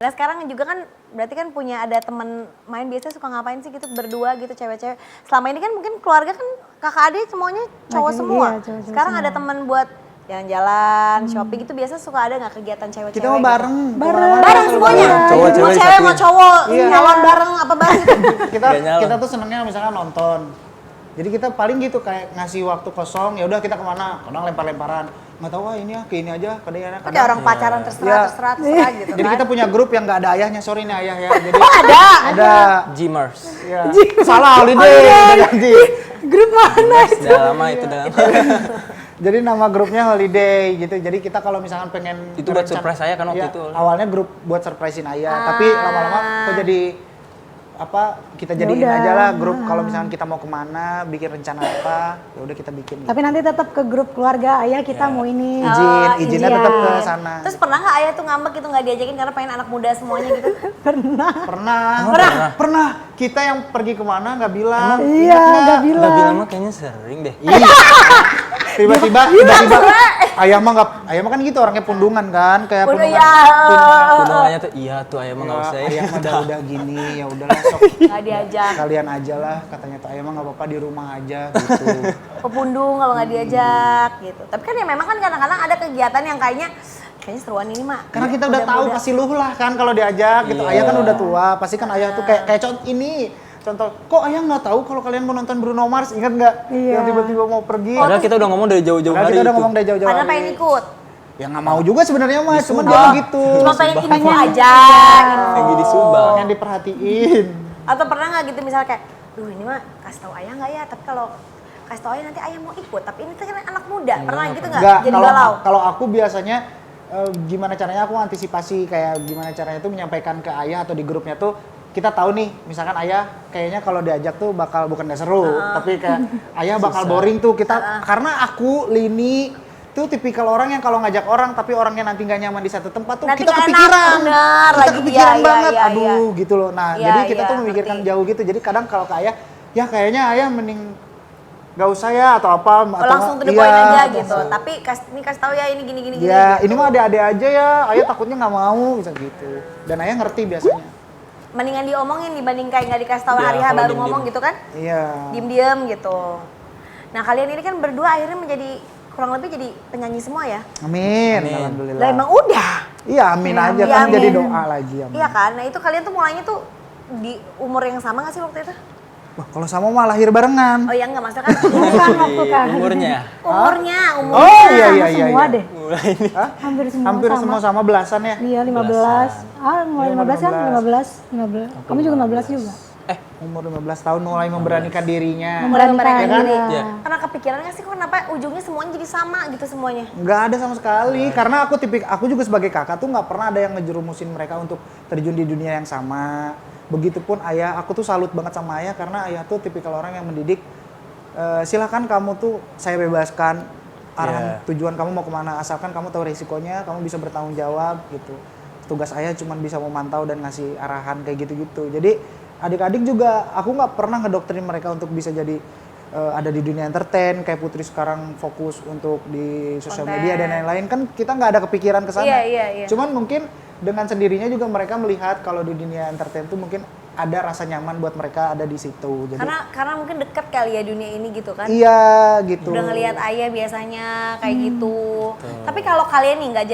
Nah sekarang juga kan berarti kan punya ada teman main biasanya suka ngapain sih gitu berdua gitu cewek-cewek. Selama ini kan mungkin keluarga kan kakak adik semuanya cowok semua. Iya, cowok Sekarang semua. ada teman buat jalan-jalan, shopping itu biasa suka ada nggak kegiatan cewek-cewek? Kita mau gitu? bareng. Bareng semuanya. Cowok-cewek Mau cewek mau disatuin. cowok Iya. nyalon bareng apa bareng gitu. kita Gak nyala. kita tuh senengnya misalkan nonton. Jadi kita paling gitu kayak ngasih waktu kosong, ya udah kita kemana? Kadang lempar-lemparan. Nggak tahu ke ini aja, ke dia. Kayak orang pacaran terserah gitu Jadi kan. kita punya grup yang nggak ada ayahnya, sorry nih ayah ya. Jadi Ada. ada. Gmers. Ya. Salah holiday udah ganti. Grup mana? Udah lama itu udah lama. Jadi nama grupnya holiday gitu. Jadi kita kalau misalkan pengen Itu buat berencana- surprise ayah kan waktu Iya, itu. Awalnya grup buat surprisein ayah, tapi lama-lama kok jadi kita jadiin Yaudah. aja lah grup kalau misalkan kita mau kemana, bikin rencana apa, ya udah kita bikin. Tapi nanti tetap ke grup keluarga ayah kita mau ini. Izinnya Iya. tetap ke sana. Terus pernah nggak ayah tuh ngambek gitu nggak diajakin karena pengen anak muda semuanya gitu? Pernah. Kita yang pergi kemana nggak bilang. Iya, nggak Udah bilang. bilang mah kayaknya sering deh. Iya. Tiba-tiba ayah mah kan gitu orangnya pundungan kan, kayak Udah pundungan. ya. Tunangannya tuh iya tuh ayah mah nggak usah ya. Ayah mah udah gini, ya udahlah sok Nggak diajak. kalian aja lah katanya tuh ayah mah nggak apa-apa di rumah aja gitu. Pepundung kalau nggak diajak gitu. Tapi kan ya memang kan kadang-kadang ada kegiatan yang kayaknya seruan ini mah. Karena kita udah tahu pasti luh lah kan kalau diajak gitu. Iya. Ayah kan udah tua, pasti kan ayah tuh kayak contoh, kok ayah nggak tahu kalau kalian mau nonton Bruno Mars, ingat nggak? Iya. Yang tiba-tiba mau pergi. Padahal kita udah ngomong dari jauh-jauh Padahal hari kita udah itu. ngomong dari jauh-jauh. Karena hari. pengen ikut. Ya nggak mau juga sebenarnya mah, cuman dia Disumbang. mah gitu. Cuma pengen Subang. info aja gitu. Lagi di Subang. Pengen diperhatiin. Atau pernah nggak gitu misalnya kayak, duh ini mah kasih tahu ayah nggak ya? Tapi kalau kasih tahu ayah nanti ayah mau ikut. Tapi ini kan anak muda. Pernah gitu nggak? Nggak, Jadi galau. kalau aku biasanya gimana caranya aku antisipasi kayak gimana caranya tuh menyampaikan ke ayah atau di grupnya tuh kita tahu nih misalkan ayah kayaknya kalau diajak tuh bakal bukan nggak seru tapi kayak ayah bakal boring tuh kita karena aku Lini tuh tipikal orang yang kalau ngajak orang tapi orangnya nanti nggak nyaman di satu tempat tuh Nanti kita nggak enak, kepikiran bener, kita lagi, kepikiran iya, banget iya, aduh iya. gitu loh nah Iya, jadi kita iya, tuh memikirkan ngerti. jauh gitu jadi kadang kalau ke ayah ya kayaknya ayah mending gak usah ya atau apa Oh, atau langsung to the iya, point aja atau gitu. apa. Tapi kasih tahu ya ini gini. Ya, gitu. ini mah adik-adik aja ya. Ayah takutnya nggak mau bisa gitu. Dan ayah ngerti biasanya. Mendingan diomongin dibanding kayak nggak dikasih tahu Ya, hari H kalau baru diem-diem. ngomong gitu kan? Iya. Diem-diem gitu. Nah kalian ini kan berdua akhirnya menjadi kurang lebih jadi penyanyi semua ya? Amin. Amin. Alhamdulillah. Lah emang udah. Iya, amin aja Iya, kan amin. jadi doa lagi. Amin. Iya kan? Nah itu kalian tuh mulainya tuh di umur yang sama nggak sih waktu itu? Wah, kalau sama mah lahir barengan. Oh ya enggak maksudnya kan Bukan waktu kan. Umurnya. umurnya. Oh iya Sama iya iya. semua iya. deh. Mulai ini. Hah? Hampir semua Hampir sama. semua sama belasan ya. Iya 15. Mulai 15 kan? 15. Kamu juga 15 juga. Umur 15 tahun mulai memberanikan dirinya. Memberanikan Ya kan? diri. Iya. Karena kepikiran nggak sih kok kenapa ujungnya semuanya jadi sama gitu semuanya? Nggak ada sama sekali. Karena aku juga sebagai kakak tuh nggak pernah ada yang ngejerumusin mereka untuk terjun di dunia yang sama. Begitupun ayah, aku tuh salut banget sama ayah karena ayah tuh tipikal orang yang mendidik. Silahkan kamu tuh saya bebaskan arahan tujuan kamu mau kemana asalkan kamu tahu resikonya, kamu bisa bertanggung jawab gitu. Tugas ayah cuma bisa memantau dan ngasih arahan kayak gitu-gitu. Jadi adik-adik juga aku nggak pernah ngedoktrin mereka untuk bisa jadi ada di dunia entertain kayak Putri sekarang fokus untuk di sosial media dan lain-lain kan kita nggak ada kepikiran ke sana. Iya. Cuman mungkin dengan sendirinya juga mereka melihat kalau di dunia entertain tuh mungkin ada rasa nyaman buat mereka ada di situ. Jadi Karena mungkin dekat kali ya dunia ini gitu kan? iya gitu. Udah ngelihat ayah biasanya kayak gitu. Tapi kalau kalian nih nggak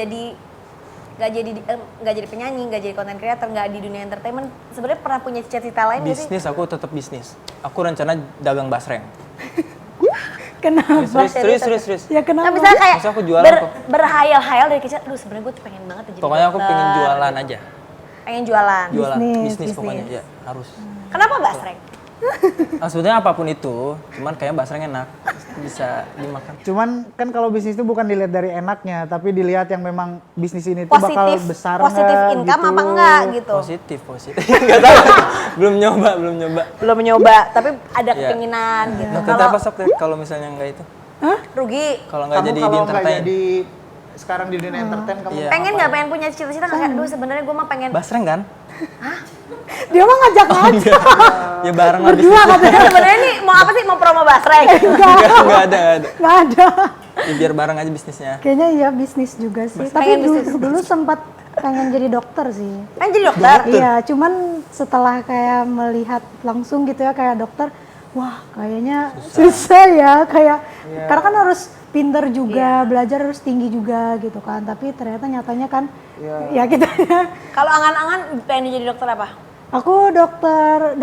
jadi penyanyi, nggak jadi content creator, nggak di dunia entertainment, sebenarnya pernah punya cita-cita lain nggak sih? Bisnis aku tetap bisnis. Aku rencana dagang basreng. Kenapa? Serius. Ya Nah, kenapa? misalnya kayak Masa aku jualan kok? berhayal-hayal dari kecil, aduh sebenarnya gue tuh pengen banget jadi Pokoknya aku dokter. pengen jualan aja. Pengen jualan. Jualan Bisnis, bisnis pokoknya ya harus. Kenapa basreng? Sebetulnya apapun itu, cuman kayaknya basreng enak. Bisa dimakan. Cuman kan kalau bisnis itu bukan dilihat dari enaknya, tapi dilihat yang memang bisnis ini tuh bakal besar positif nggak, income gitu. apa enggak gitu. Positif. Gak tahu. belum nyoba. Belum nyoba, tapi ada Iya. kepinginan gitu. Nah, Kalau apa sok kalau misalnya enggak itu? rugi, Kalau enggak Kamu jadi di kalau nggak entertain. jadi sekarang di dunia entertain kamu Iya. pengen nggak pengen punya cita-cita nggak kayak, aduh sebenarnya gue mah pengen Basreng kan? Dia mah ngajak-ngajak. Ya bareng lah Berdua bisnis. katanya. sebenarnya nih mau apa sih mau promo basreng? Enggak ada. Nggak ada. Ya, biar bareng aja bisnisnya. Kayaknya iya bisnis juga sih. Pengen Tapi bisnis. dulu sempat pengen jadi dokter sih. Kan jadi dokter. Iya, cuman setelah kayak melihat langsung gitu ya kayak dokter, wah kayaknya susah ya kayak karena kan harus pinter juga, belajar harus tinggi juga gitu kan. Tapi ternyata nyatanya kan ya kita Kalau angan-angan pengen jadi dokter apa? aku dokter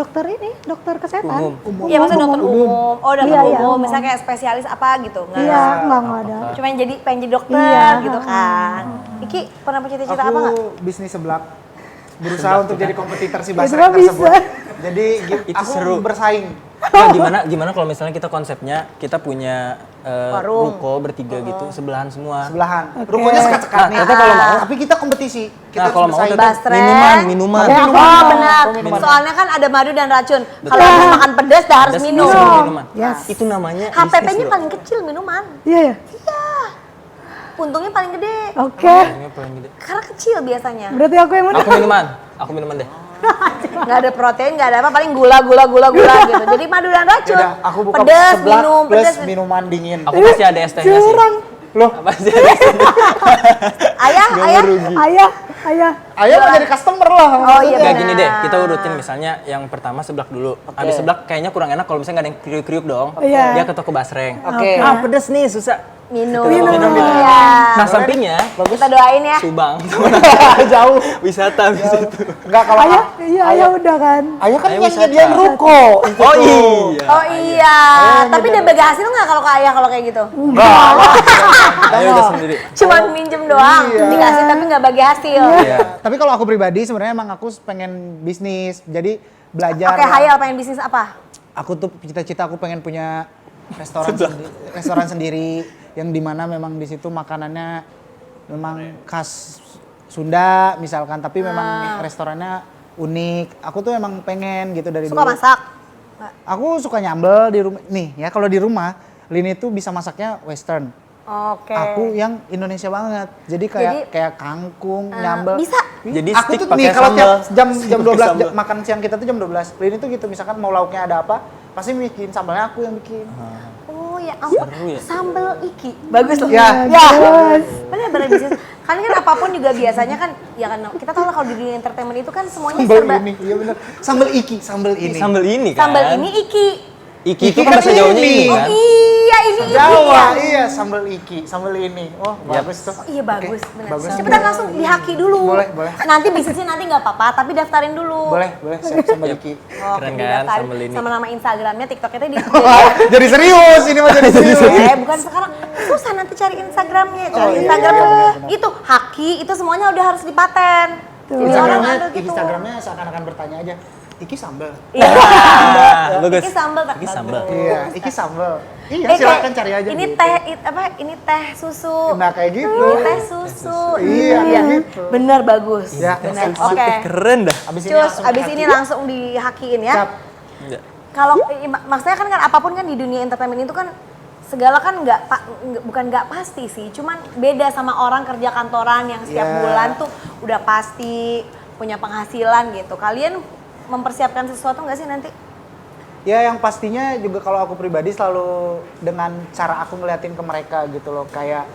kesehatan. Iya, maksudnya dokter umum. Oh, dokter Iya, umum. umum. Misalnya kayak spesialis apa gitu. Nggak. Iya, enggak ada. Cuma pengen jadi dokter Iya, gitu kan. Iki pernah punya cita-cita apa nggak? Aku bisnis seblak. Berusaha untuk jadi kompetitor si Itu Basreng mah tersebut. bisa. Jadi Itu aku seru. bersaing. Nah, gimana kalau misalnya kita konsepnya kita punya Warung. ruko bertiga gitu sebelahan semua. Sebelahan. Rukonya sekat-sekat Nah, nih. ternyata kalau mau- Tapi kita kompetisi. Kita Nah, kalau harus mau bersaing. tetap Basreng. minuman. Oh, benar. Soalnya kan ada madu dan racun. Kalau habis makan pedas dah harus Pedas, minum. disuruh minuman. Yes. Itu namanya HPP-nya bisnis, bro. paling kecil minuman. Iya ya. Untungnya paling gede. Oke. Namanya paling gede. Karena kecil biasanya. Berarti aku yang menang. Aku minuman deh. Nggak ada protein, nggak ada apa, paling gula gitu. Jadi madu dan racun. Yaudah, aku buka pedas, seblak minum, plus pedas. minuman dingin. Aku pasti ada es tehnya sih. Curang. Loh, Pasti ada es tehnya. Ayah. Ayah. ayo mau jadi customer lah. Oh iya Nggak benar. gini deh, kita urutin misalnya yang pertama seblak dulu. Habis seblak kayaknya kurang enak kalau misalnya nggak ada yang kriuk-kriuk dong. Iya. Dia ke toko Basreng. Oke. Ah pedes nih, susah. Minum. Nah Iya. sampingnya Kita doain ya. Subang. Jauh. Wisata di situ. Enggak kalau Ayah udah kan. Ayah kan Ayah yang wisata. nyediain ruko. Oh iya. Oh iya. Tapi dia bagi hasil nggak kalau ke ayah kalau kayak gitu? Ayo udah sendiri. Cuman minjem doang, dikasih tapi nggak bagi hasil. Iya. Tapi kalau aku pribadi sebenarnya emang aku pengen bisnis. Jadi belajar. Oke, Hayal pengen bisnis apa? Aku tuh cita-cita aku pengen punya restoran sendiri yang dimana memang di situ makanannya memang khas Sunda misalkan, tapi memang restorannya unik. Aku tuh emang pengen gitu dari Suka dulu. masak? Aku suka nyambel di rumah. Nih ya kalau di rumah Lini tuh bisa masaknya western. Oke. Aku yang Indonesia banget. Jadi kayak kangkung, nyambel. Bisa. Jadi Aku stick tuh pakai nih kalau tiap sambal. jam Pakai 12 sambal. makan siang kita tuh jam 12. Lini tuh gitu misalkan mau lauknya ada apa, pasti bikin sambalnya aku yang bikin. Oh ya ampun, Seru ya? sambal iki. Bagus loh. Ya. Bener-bener bisnis. Kan apapun juga biasanya kan, ya kan kita tahu lah kalau di dunia entertainment itu kan semuanya Sambal serba. ini, iya bener. Sambal iki, sambal ini. Sambal ini kan. Sambal ini iki. Iki itu Iki kan kan bahasa Jawanya ini. ini Oh kan. iya ini iki Jawa, ya. iya sambal iki, sambal ini. Oh, bagus tuh. Iya bagus, Oke, benar. bagus. Cepetan langsung dihaki dulu. Boleh. Nanti bisnisnya nanti nggak apa-apa, tapi daftarin dulu. Boleh, siap sambal iki. Oke, Keren kan, didaftarin. sambal ini. Sama nama Instagramnya, TikToknya di. Jadi serius, ini mah jadi serius. Bukan sekarang. Susah nanti cari Instagramnya, cari iya, Instagram benar. itu haki itu semuanya udah harus dipaten. Jadi orang ada gitu. Instagramnya seakan-akan bertanya aja, iki sambal. Iya. Ah, bagus. Iki sambal. Iki sambal. Iya, iki sambal. Iya, Eh, silakan kayak cari aja. Ini gitu. teh ini teh susu. Nah, kayak gitu. Ini teh susu. Iya, kayak gitu. Bener bagus. Ya, Bener. siap. Oke. Keren dah. Cus, abis ini langsung dihakiin ya. Siap. Iya. Kalau maksudnya kan apapun kan di dunia entertainment itu kan segala kan bukan nggak pasti sih, cuman beda sama orang kerja kantoran yang setiap Yeah. bulan tuh udah pasti punya penghasilan gitu. Kalian mempersiapkan sesuatu nggak sih nanti? Ya yang pastinya juga kalau aku pribadi selalu dengan cara aku ngeliatin ke mereka gitu loh. Kayak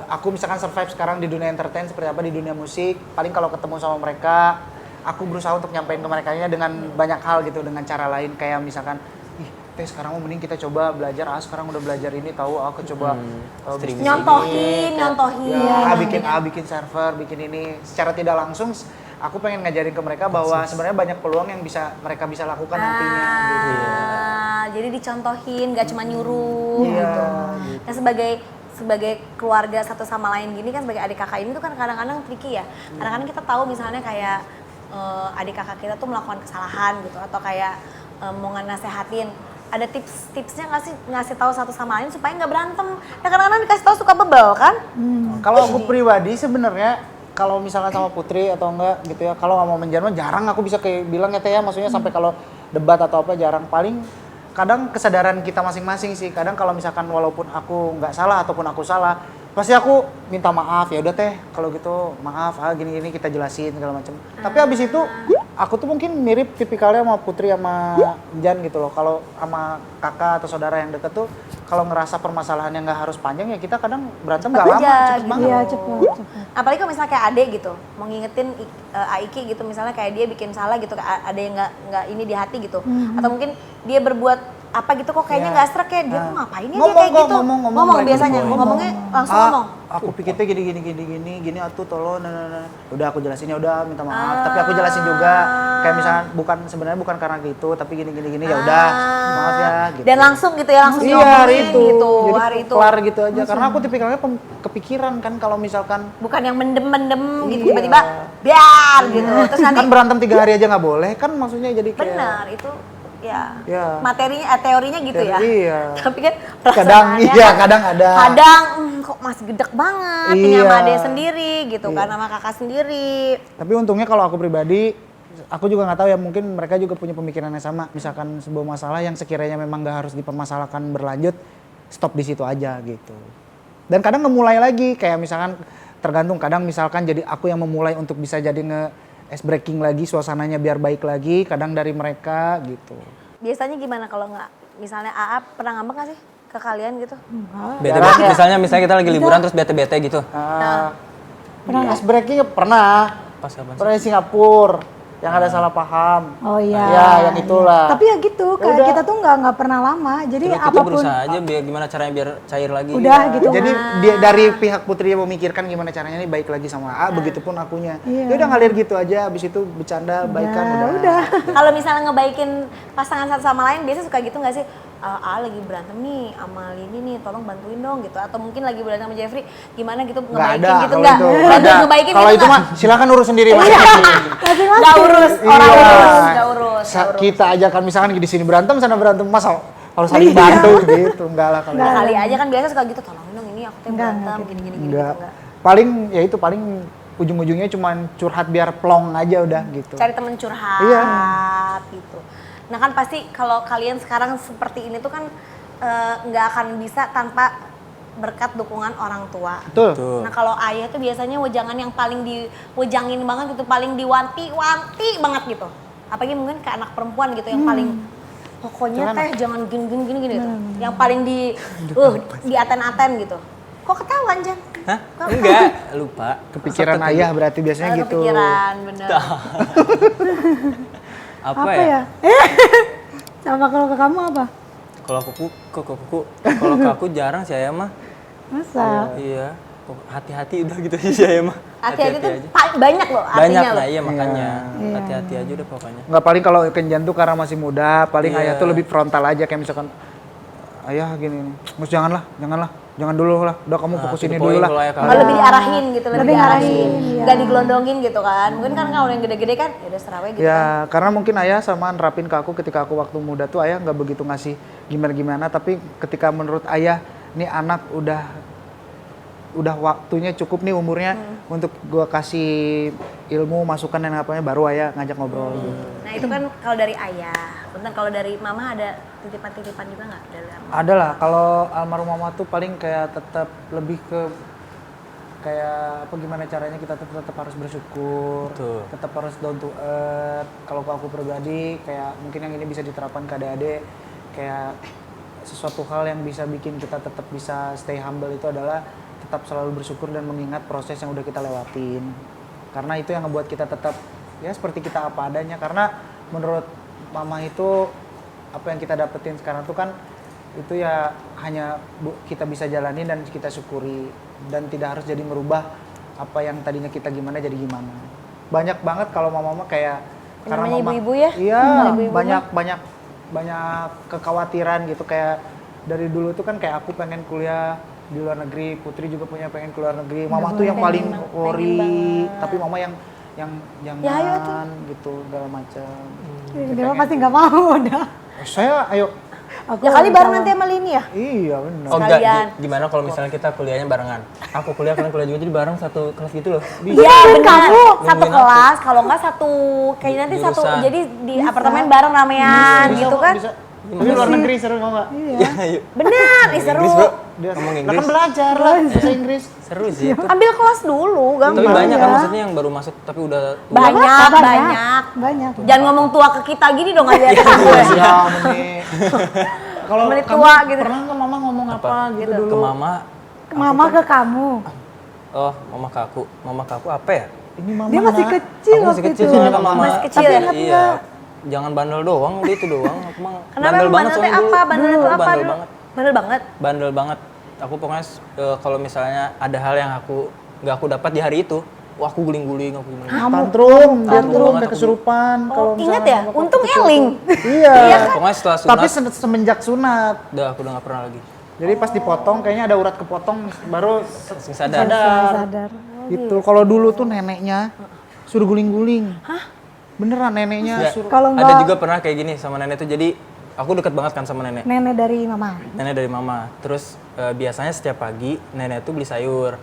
aku misalkan survive sekarang di dunia entertain seperti apa di dunia musik. Paling kalau ketemu sama mereka, aku berusaha untuk nyampein ke mereka dengan banyak hal gitu. Dengan cara lain kayak misalkan, ih teh sekarang mau mending kita coba belajar. Sekarang udah belajar ini tahu aku coba bisnis ini. Nyontohin. Ya, bikin server, bikin ini. Secara tidak langsung aku pengen ngajarin ke mereka bahwa sebenarnya banyak peluang yang mereka bisa lakukan nantinya gitu. Jadi dicontohin, nggak cuma nyuruh Iya, gitu. gitu. Nah sebagai keluarga satu sama lain gini kan sebagai adik kakak ini tuh kan kadang-kadang tricky ya. Kadang-kadang kita tahu misalnya kayak adik kakak kita tuh melakukan kesalahan gitu atau kayak mau nasehatin. Ada tips-tipsnya nggak sih ngasih tahu satu sama lain supaya nggak berantem? Ya kadang-kadang dikasih tahu suka bebel kan? Kalau aku pribadi sebenarnya kalau misalnya sama Putri atau enggak gitu ya, kalau nggak mau menjarah jarang aku bisa kayak bilang ya teh ya, maksudnya sampai kalau debat atau apa jarang. Paling kadang kesadaran kita masing-masing sih. Kadang kalau misalkan walaupun aku nggak salah ataupun aku salah, pasti aku minta maaf, ya udah teh kalau gitu maaf gini-gini kita jelasin segala macam. Tapi abis itu aku tuh mungkin mirip tipikalnya sama Putri sama Jan gitu loh. Kalau sama kakak atau saudara yang deket tuh, kalau ngerasa permasalahannya nggak harus panjang ya kita kadang berantem nggak Cepet lama, aja, cepet gitu. banget. Iya cepet. Apalagi kalau misalnya kayak Ade gitu, mau ngingetin Aiki gitu, misalnya kayak dia bikin salah gitu, ada yang nggak ini di hati gitu, atau mungkin dia berbuat apa gitu kok kayaknya nggak srek ya, dia kok ngapain ya dia kayak gitu, ngomong biasanya, ngomongnya langsung ngomong. Aku pikirnya gini atuh tolong, nah. Udah aku jelasin ya udah minta maaf, tapi aku jelasin juga kayak misalnya sebenarnya bukan karena gitu, tapi gini ya udah maaf ya gitu. Dan langsung gitu ya, langsung Iya hari diomongin itu, gitu, jadi hari itu. kelar gitu aja. Karena aku tipikalnya kepikiran kan kalau misalkan Bukan yang mendem gitu, Iya. tiba-tiba biar gitu. Terus nanti kan berantem 3 hari aja nggak boleh kan, maksudnya jadi kayak benar itu ya, Ya. materinya teorinya gitu ya. Iya. Tapi kan Kadang perasaannya iya, kan kadang ada. kadang kok masih gedek banget ini Iya. sama Ade sendiri gitu kan, sama kakak sendiri. Tapi untungnya kalau aku pribadi, aku juga nggak tahu ya, mungkin mereka juga punya pemikiran yang sama. Misalkan sebuah masalah yang sekiranya memang nggak harus dipermasalahkan berlanjut, stop di situ aja gitu. Dan kadang ngemulai lagi, kayak misalkan tergantung, kadang misalkan jadi aku yang memulai untuk bisa jadi ice breaking lagi, suasananya biar baik lagi, kadang dari mereka gitu. Biasanya gimana kalau nggak, misalnya AA pernah ngambek nggak sih ke kalian gitu? Bete-bete, misalnya kita lagi liburan terus bete-bete gitu. Ice breaking pernah. Pas kapan sih? Pernah di Singapura, yang ada salah paham. Oh iya. Ya, yang itulah. Tapi ya gitu, kayak udah. kita tuh nggak pernah lama. Jadi Terus kita apapun berusaha aja biar gimana caranya biar cair lagi. udah gitu. Jadi dia dari pihak Putri memikirkan gimana caranya nih baik lagi sama A, begitupun akunya. Iya. Ya udah ngalir gitu aja, abis itu bercanda, baikan udah. Kalau misalnya ngebaikin pasangan satu sama lain, biasa suka gitu nggak sih? A lagi berantem nih sama Lini nih, tolong bantuin dong gitu. Atau mungkin lagi berantem sama Jeffrey, gimana gitu Nggak ngebaikin ada gitu kalau nggak? itu. Nggak ada. Ngebaikin Kalau gitu itu nggak? mah silakan urus sendiri Mas. Nggak urus, orang Iya. urus, nggak urus. Kita aja kan misalkan di sini berantem, sana berantem, masa harus saling bantu gitu. Enggak lah kalau Nggak itu. kali aja kan biasa suka gitu, tolongin dong ini aku tuh Nggak, berantem gini-gini gitu Enggak. nggak. Paling ya itu paling ujung-ujungnya cuma curhat biar plong aja udah gitu. Cari temen curhat Iya. gitu. Nah kan pasti kalau kalian sekarang seperti ini tuh kan nggak akan bisa tanpa berkat dukungan orang tua. Betul. Nah kalau ayah tuh biasanya wejangan yang paling diwejangin banget gitu, paling diwanti-wanti banget gitu. Apalagi mungkin ke anak perempuan gitu yang paling pokoknya teh jangan gini gitu. Yang paling di aten-aten gitu. Kok ketahuan Jan? Hah? Enggak, lupa. Kepikiran ayah berarti biasanya gitu. Kepikiran bener. Apa apa ya? ya? Sama kalau ke kamu apa? Kalau kalau ke aku jarang sih ayah mah. Masa? Iya. Hati-hati udah gitu sih ayah mah. Hati-hati tuh aja. banyak loh artinya Banyak loh. lah iya makanya. Iya. Hati-hati aja udah pokoknya. Nggak, paling kalau Kenjan tuh karena masih muda, paling Iya. ayah tuh lebih frontal aja, kayak misalkan ayah gini nih, Mus jangan dulu lah, udah kamu Nah, fokus to the ini point dulu lah. kalau ayah Oh, lebih diarahin gitu, lebih Lebih diarahin. ngarahin, iya. Nggak digelondongin gitu kan. Mungkin kan kalau yang gede-gede kan ya udah serawai gitu kan. Ya, karena mungkin ayah sama nerapin ke aku ketika aku waktu muda tuh ayah nggak begitu ngasih gimana-gimana, tapi ketika menurut ayah nih anak udah waktunya cukup nih umurnya untuk gua kasih ilmu, masukan dan apanya, baru ayah ngajak ngobrol gitu. Nah itu kan kalau dari ayah. Bentar, kalau dari mama ada titipan-titipan juga nggak dari mama? Ada lah, kalau almarhum mama tuh paling kayak tetap lebih ke kayak apa, gimana caranya kita tetap harus bersyukur, Betul. tetap harus down to earth. Kalau ke aku pribadi kayak mungkin yang ini bisa diterapkan ke adik-adik, kayak sesuatu hal yang bisa bikin kita tetap bisa stay humble itu adalah tetap selalu bersyukur dan mengingat proses yang udah kita lewatin. Karena itu yang ngebuat kita tetap ya seperti kita apa adanya. Karena menurut mama itu apa yang kita dapetin sekarang tuh kan itu ya hanya kita bisa jalani dan kita syukuri, dan tidak harus jadi merubah apa yang tadinya kita gimana jadi gimana. Banyak banget kalau mama kayak Namanya ibu-ibu ya? Iya, Ibu-ibu banyak kekhawatiran gitu, kayak dari dulu tuh kan kayak aku pengen kuliah di luar negeri, Putri juga pengen ke luar negeri. Mama tuh yang paling worry, tapi mama yang jangan Ya, ayo tuh. gitu segala macam. Dia pasti nggak mau udah. Saya ayo. Aku Ya kali bareng nanti sama Lini ya? Iya benar. Oh enggak, Sekalian. gimana kalau misalnya kita kuliahnya barengan? Aku kuliah, kalian kuliah juga jadi bareng satu kelas gitu loh. Iya benar. Satu Nungguin kelas, kalau nggak satu, kayaknya nanti satu, Jurusan. jadi di apartemen bareng ramean gitu kan? Bisa. Tapi luar negeri seru mau nggak? Iya, yuk. Benar, ih seru. Inggris, Bro. dia ngomong Lah Inggris. kan belajar lah bahasa Inggris. Seru sih itu. Ambil kelas dulu, Tapi gampang. banyak kan ya. maksudnya yang baru masuk tapi udah tua. Banyak. Banyak. Jangan ngomong tua ke kita gini dong, nggak lihat gue. Ya, menit. Kalau Menit kamu tua gitu. pernah nggak mama ngomong apa gitu Ke dulu? mama. Mama ke kamu. Oh, mama ke aku. Mama ke aku apa ya? Ini mama. Dia masih nak. kecil Aku masih waktu kecil itu. soalnya kan mama. Masih kecil ya? Iya. Jangan bandel doang, dia itu doang. Aku mah Kenapa emang bandel teh soalnya apa? Bandel itu apa bandel dulu? banget. Bandel banget. Bandel banget. Aku pokoknya kalau misalnya ada hal yang nggak aku dapat di hari itu, wah aku guling-guling, aku guling. Tantrum, dia Tantrum tuh banget kayak aku. kesurupan. Kalau Oh, ingat misalnya ya? waktu Untung kecil Eling. tuh. Iya. Pokoknya setelah sunat, Tapi semenjak sunat. udah aku udah nggak pernah lagi. Jadi pas dipotong kayaknya ada urat kepotong baru Langsung sadar. Sadar. gitu. Kalau dulu tuh neneknya suruh guling-guling. Hah? Beneran neneknya Ya, suruh. Kalau ada enggak juga pernah kayak gini sama nenek tuh. Jadi aku deket banget kan sama nenek. nenek dari mama. Nenek dari mama. Terus biasanya setiap pagi nenek tuh beli sayur.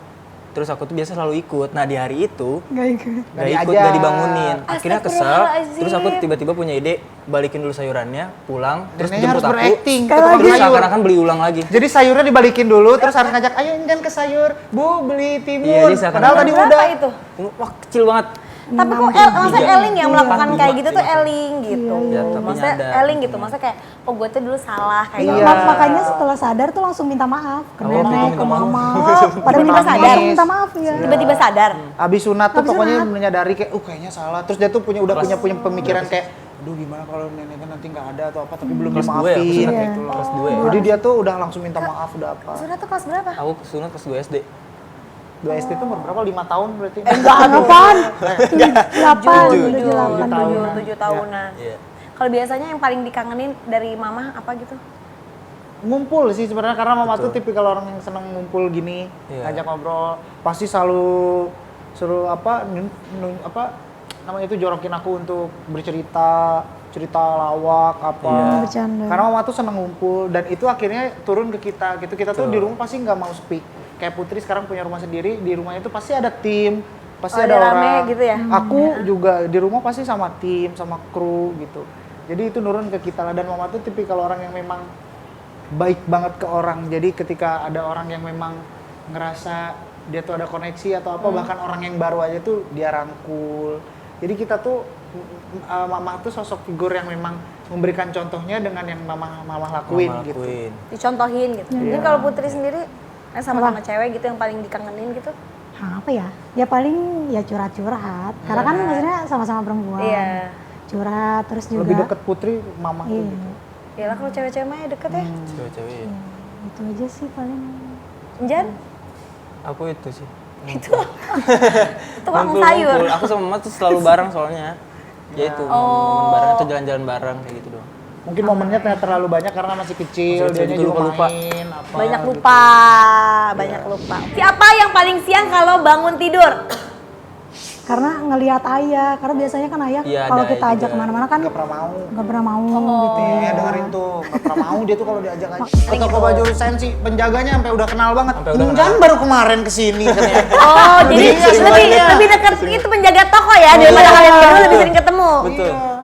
Terus aku tuh biasa selalu ikut. Nah di hari itu Enggak ikut. gak Nggak ikut, diajak. gak dibangunin. Akhirnya kesel. Astagfirullahaladzim. Terus aku tiba-tiba punya ide balikin dulu sayurannya, pulang, terus Neneknya harus jemput aku. berakting ke Sekali tukang lagi. Terus sayur. seakan-akan beli ulang lagi. Jadi sayurnya dibalikin dulu, terus harus ngajak, ayo Injan ke sayur, Bu beli Iya, timun. jadi seakan-akan Padahal tadi Berapa udah. itu? Wah kecil banget. Tapi kok maksudnya Eling yang melakukan kayak gitu tuh Eling gitu. Iya, tapi Maksudnya nyadar. Eling gitu, maksudnya kayak oh gue tuh dulu salah kayak Iya. gitu. Makanya setelah sadar tuh langsung minta maaf ke Oh, nenek, minta ke maaf. mama. Pada Tiba-tiba minta sadar. langsung minta maaf ya. Tiba-tiba sadar. Abis sunat tuh Abis pokoknya sunat. menyadari kayak, kayaknya salah. Terus dia tuh punya pemikiran kayak, aduh gimana kalau neneknya nanti nggak ada atau apa, tapi belum Kelas 2 ya, aku dimaafin sunat Iya. gitu loh. Kelas 2 ya. Jadi dia tuh udah langsung minta maaf, udah apa. Sunat tuh kelas berapa? Aku sunat kelas 2 SD. 2 SD tuh umur berapa? 5 tahun berarti? Enggak, apaan? 8, Tujuh. 7 tahunan. Iya. Kalau biasanya yang paling dikangenin dari mama apa gitu? Ngumpul sih sebenarnya, karena mama tuh tipikal orang yang seneng ngumpul gini, Iya. ngajak ngobrol, pasti selalu suruh apa namanya itu jorokin aku untuk cerita lawak apa. Iya. Bercanda. Karena mama tuh seneng ngumpul dan itu akhirnya turun ke kita gitu. Kita tuh Betul. di rumah pasti nggak mau speak. Kayak Putri sekarang punya rumah sendiri, di rumahnya itu pasti ada tim, pasti Oh, ada ada rame orang. gitu ya? Aku juga di rumah pasti sama tim, sama kru gitu. Jadi itu nurun ke kita lah, dan mama tuh tipikal orang yang memang baik banget ke orang. Jadi ketika ada orang yang memang ngerasa dia tuh ada koneksi atau apa, bahkan orang yang baru aja tuh dia rangkul. Jadi kita tuh mama tuh sosok figur yang memang memberikan contohnya dengan yang mama lakuin Mama gitu. lakuin. Dicontohin gitu. Mungkin kalau Putri sendiri sama-sama cewek gitu yang paling dikangenin gitu. Apa ya? Ya paling ya curhat-curhat. Karena kan maksudnya sama-sama perempuan. Iya. Curhat terus juga. Lebih deket Putri mama tuh Iya. gitu. Yalah kalau cewek-cewek mah ya deket ya. Cewek-cewek ya. Itu aja sih paling. Jan, Aku itu sih. tukang sayur. Ngumpul. Aku sama mama tuh selalu bareng soalnya. Ya itu, momen bareng atau jalan-jalan bareng kayak gitu doang. Mungkin momennya ternyata terlalu banyak karena masih kecil, Masih kecil dianya gitu, juga lupa-lupa. main apa. Banyak gitu. lupa, banyak lupa. Siapa yang paling siang kalau bangun tidur? Karena ngelihat ayah, karena biasanya kan ayah Iya, kalau ada kita juga. ajak kemana-mana kan Nggak pernah mau. nggak pernah mau gitu. Iya dengerin tuh, nggak pernah mau dia tuh kalau diajak aja. Ke toko baju sensi, penjaganya sampai udah kenal banget. Sampai udah Jangan baru kemarin kesini katanya. Oh, jadi Iya, lebih semuanya. lebih dekat itu penjaga toko ya daripada kalian berdua lebih sering ketemu. Betul. Iya.